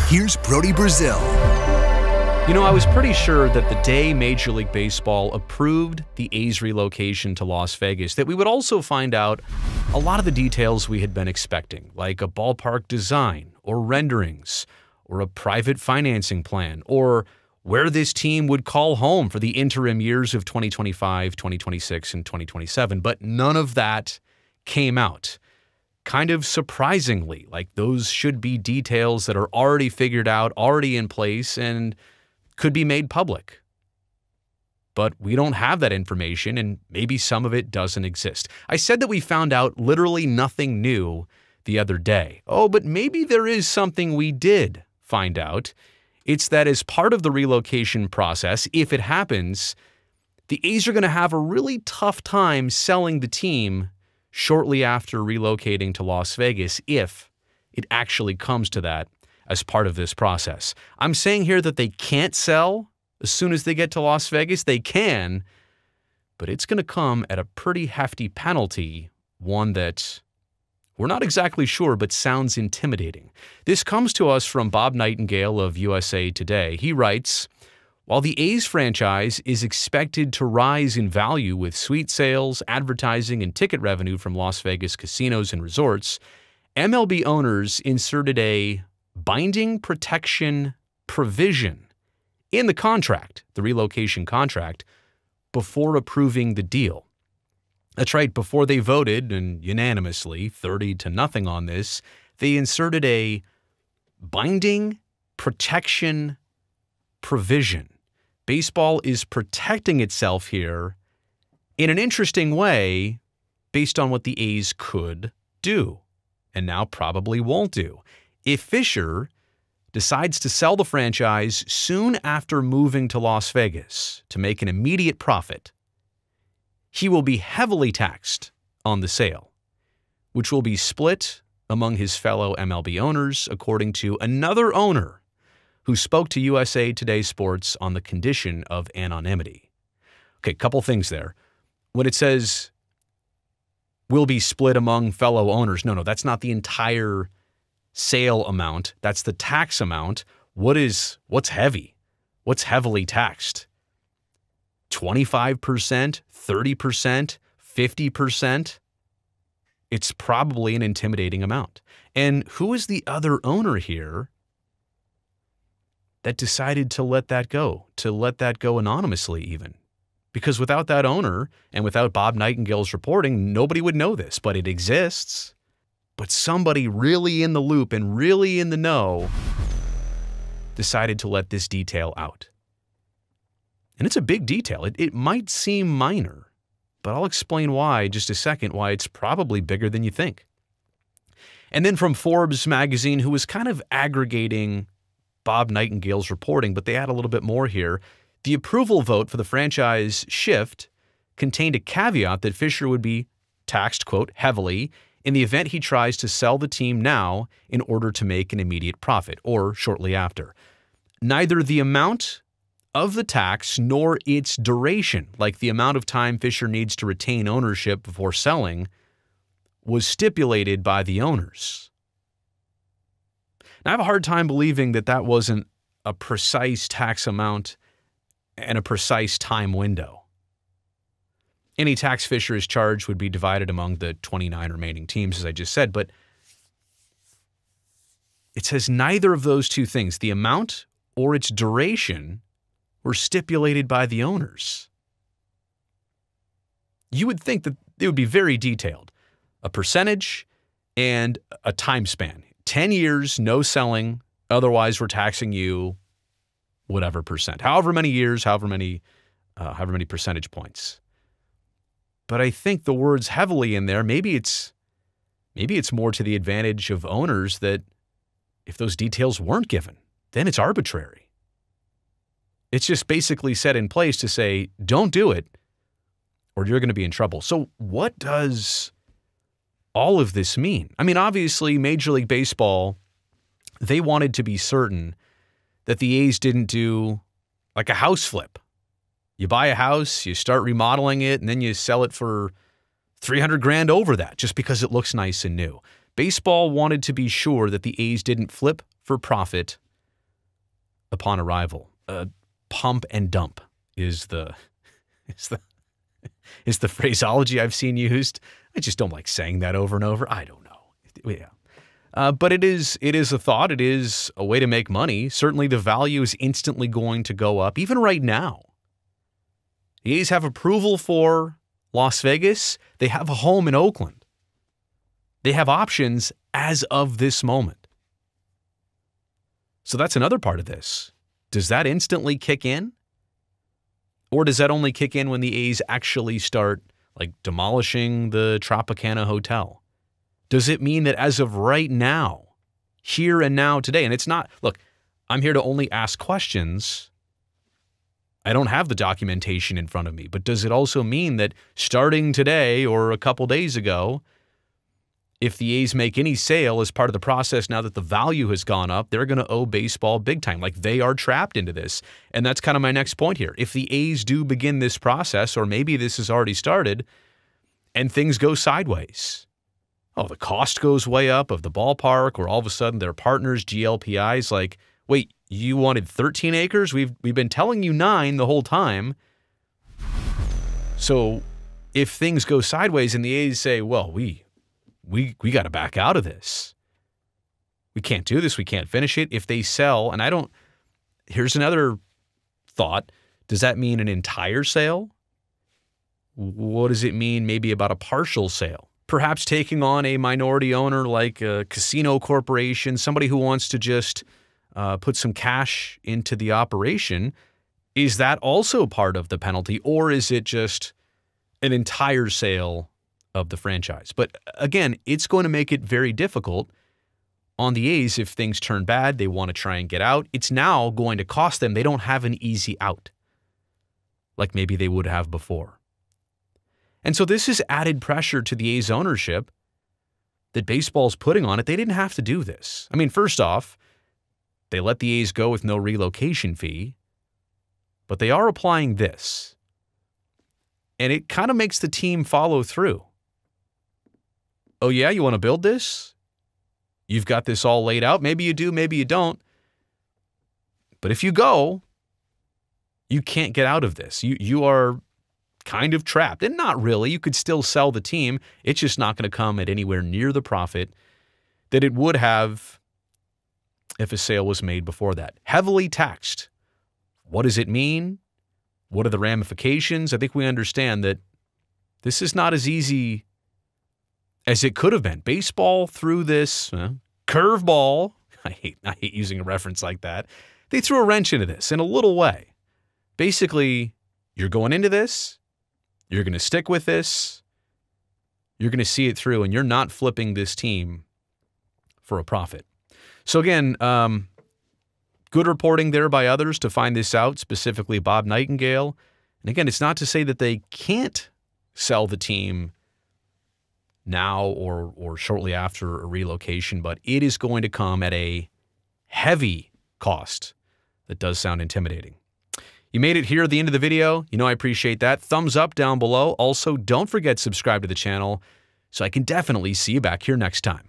Here's Brody Brazil. You know, I was pretty sure that the day Major League Baseball approved the A's relocation to Las Vegas, that we would also find out a lot of the details we had been expecting, like a ballpark design or renderings or a private financing plan or where this team would call home for the interim years of 2025, 2026, and 2027. But none of that came out. Kind of surprisingly, like those should be details that are already figured out, already in place, and could be made public. But we don't have that information, and maybe some of it doesn't exist. I said that we found out literally nothing new the other day. Oh, but maybe there is something we did find out. It's that as part of the relocation process, if it happens, the A's are going to have a really tough time selling the team shortly after relocating to Las Vegas, if it actually comes to that as part of this process. I'm saying here that they can't sell as soon as they get to Las Vegas. They can, but it's going to come at a pretty hefty penalty, one that we're not exactly sure, but sounds intimidating. This comes to us from Bob Nightingale of USA Today. He writes, while the A's franchise is expected to rise in value with suite sales, advertising, and ticket revenue from Las Vegas casinos and resorts, MLB owners inserted a binding protection provision in the contract, the relocation contract, before approving the deal. That's right, before they voted, and unanimously, 30-0 on this, they inserted a binding protection provision. Baseball is protecting itself here in an interesting way based on what the A's could do and now probably won't do. If Fisher decides to sell the franchise soon after moving to Las Vegas to make an immediate profit, he will be heavily taxed on the sale, which will be split among his fellow MLB owners, according to another owner who spoke to USA Today Sports on the condition of anonymity. Okay, couple things there. When it says will be split among fellow owners, no, that's not the entire sale amount. That's the tax amount. What's heavy? What's heavily taxed? 25%, 30%, 50%? It's probably an intimidating amount. And who is the other owner here that decided to let that go anonymously even? Because without that owner and without Bob Nightingale's reporting, nobody would know this, but it exists. But somebody really in the loop and really in the know decided to let this detail out. And it's a big detail. It might seem minor, but I'll explain why in just a second, why it's probably bigger than you think. And then from Forbes magazine, who was kind of aggregating Bob Nightingale's reporting, but they add a little bit more here. The approval vote for the franchise shift contained a caveat that Fisher would be taxed, quote, heavily in the event he tries to sell the team now in order to make an immediate profit or shortly after. Neither the amount of the tax nor its duration, like the amount of time Fisher needs to retain ownership before selling, was stipulated by the owners. Now, I have a hard time believing that that wasn't a precise tax amount and a precise time window. Any tax Fisher is charged would be divided among the 29 remaining teams, as I just said, but it says neither of those two things, the amount or its duration, were stipulated by the owners. You would think that it would be very detailed. A percentage and a time span. 10 years, no selling, otherwise we're taxing you whatever percent. However many years, however many percentage points. But I think the word's heavily in there. Maybe it's more to the advantage of owners that if those details weren't given, then it's arbitrary. It's just basically set in place to say, don't do it or you're going to be in trouble. So what does all of this mean? I mean, obviously, Major League Baseball, they wanted to be certain that the A's didn't do like a house flip. You buy a house, you start remodeling it, and then you sell it for $300,000 over that just because it looks nice and new. Baseball wanted to be sure that the A's didn't flip for profit upon arrival. Pump and dump is the phraseology I've seen used. I just don't like saying that over and over. I don't know. Yeah. But it is a thought. It is a way to make money. Certainly the value is instantly going to go up, even right now. The A's have approval for Las Vegas. They have a home in Oakland. They have options as of this moment. So that's another part of this. Does that instantly kick in? Or does that only kick in when the A's actually start like demolishing the Tropicana Hotel? Does it mean that as of right now, here and now today, and it's not, look, I'm here to only ask questions. I don't have the documentation in front of me, but does it also mean that starting today or a couple days ago, if the A's make any sale as part of the process, now that the value has gone up, they're going to owe baseball big time. Like they are trapped into this. And that's kind of my next point here. If the A's do begin this process, or maybe this has already started, and things go sideways, the cost goes way up of the ballpark, or all of a sudden their partners, GLPI's like, wait, you wanted 13 acres? We've been telling you 9 the whole time. So if things go sideways and the A's say, well, we got to back out of this. We can't do this. We can't finish it. If they sell, and here's another thought. Does that mean an entire sale? What does it mean maybe about a partial sale? Perhaps taking on a minority owner like a casino corporation, somebody who wants to just put some cash into the operation. Is that also part of the penalty, or is it just an entire sale of the franchise? But again, it's going to make it very difficult on the A's if things turn bad. They want to try and get out. It's now going to cost them. They don't have an easy out like maybe they would have before. And so this is added pressure to the A's ownership that baseball's putting on it. They didn't have to do this. I mean, first off, they let the A's go with no relocation fee, but they are applying this. And it kind of makes the team follow through. Oh yeah, you want to build this? You've got this all laid out. Maybe you do, maybe you don't. But if you go, you can't get out of this. You are kind of trapped. And not really. You could still sell the team. It's just not going to come at anywhere near the profit that it would have if a sale was made before that. Heavily taxed. What does it mean? What are the ramifications? I think we understand that this is not as easy as it could have been. Baseball threw this curveball. I hate using a reference like that. They threw a wrench into this in a little way. Basically, you're going into this. You're going to stick with this. You're going to see it through, and you're not flipping this team for a profit. So again, good reporting there by others to find this out, specifically Bob Nightingale. And again, it's not to say that they can't sell the team now or shortly after a relocation, but it is going to come at a heavy cost that does sound intimidating. You made it here at the end of the video. You know I appreciate that. Thumbs up down below. Also, don't forget to subscribe to the channel so I can definitely see you back here next time.